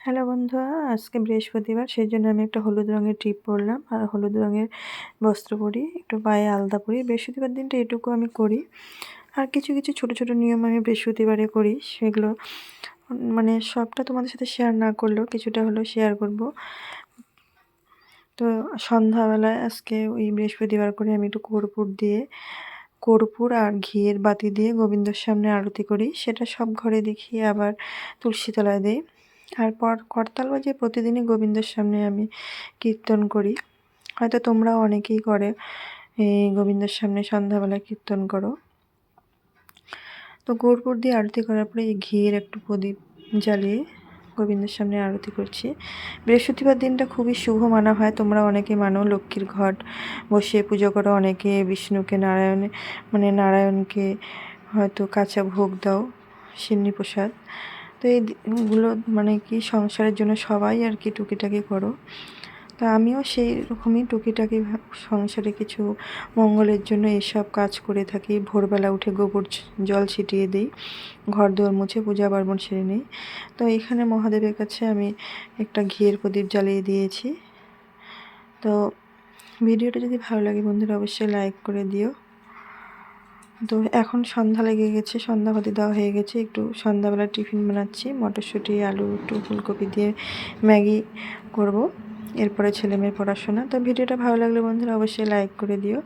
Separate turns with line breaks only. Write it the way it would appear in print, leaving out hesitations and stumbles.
Hello বন্ধুরা, আজকে বৃহস্পতিবার, সেই জন্য আমি একটা হলুদ রঙের টিপ পরলাম আর হলুদ রঙের বস্ত্র পরি, একটু পায়ে আলতা পরি। বৃহস্পতিবার দিনটা এটুকু আমি করি। আর কিছু কিছু ছোট ছোট নিয়ম আমি বৃহস্পতিবারে করি, সেগুলো মানে সবটা তোমাদের সাথে শেয়ার না করলেও কিছুটা হলেও শেয়ার করব। তো সন্ধ্যাবেলায় আজকে ওই বৃহস্পতিবার করে আমি একটু কর্পূর আর ঘিয়ের বাতি দিয়ে গোবিন্দর সামনে আরতি করি। সেটা সব ঘরে দেখি, আবার তুলসী তলায় দিই। আর করতাল বাজিয়ে প্রতিদিনই গোবিন্দের সামনে আমি কীর্তন করি। হয়তো তোমরাও অনেকেই করে এই গোবিন্দের সামনে সন্ধ্যাবেলা কীর্তন করো। তো কর্পূর দিয়ে আরতি করার পরে এই ঘিয়ের একটু প্রদীপ জ্বালিয়ে গোবিন্দের সামনে আরতি করছি। বৃহস্পতিবার দিনটা খুবই শুভ মানা হয়, তোমরা অনেকে মানো। লক্ষ্মীর ঘট বসিয়ে পুজো করো, অনেকে বিষ্ণুকে নারায়ণকে হয়তো কাঁচা ভোগ দাও, সিন্নি প্রসাদ। তো এইগুলো মানে কি সংসারের জন্য সবাই আর কি টুকিটাকি করো। তো আমিও সেই রকমই টুকিটাকি সংসারে কিছু মঙ্গলের জন্য এসব কাজ করে থাকি। ভোরবেলা উঠে গোবর জল ছিটিয়ে দিই, ঘর দুয়ার মুছে পূজা পার্বণ সেরে নিই। তো এখানে মহাদেবের কাছে আমি একটা ঘিয়ের প্রদীপ জ্বালিয়ে দিয়েছি। তো ভিডিওটা যদি ভালো লাগে বন্ধুরা অবশ্যই লাইক করে দিও। তো এখন সন্ধ্যা লেগে গেছে, সন্ধ্যাবাতি দেওয়া হয়ে গেছে। একটু সন্ধ্যাবেলা টিফিন বানাচ্ছি, মটরশুঁটি আলু একটু ফুলকপি দিয়ে ম্যাগি করব। এরপরে ছেলেমেয়ের পড়াশোনা। তো ভিডিওটা ভালো লাগলে বন্ধুরা অবশ্যই লাইক করে দিও।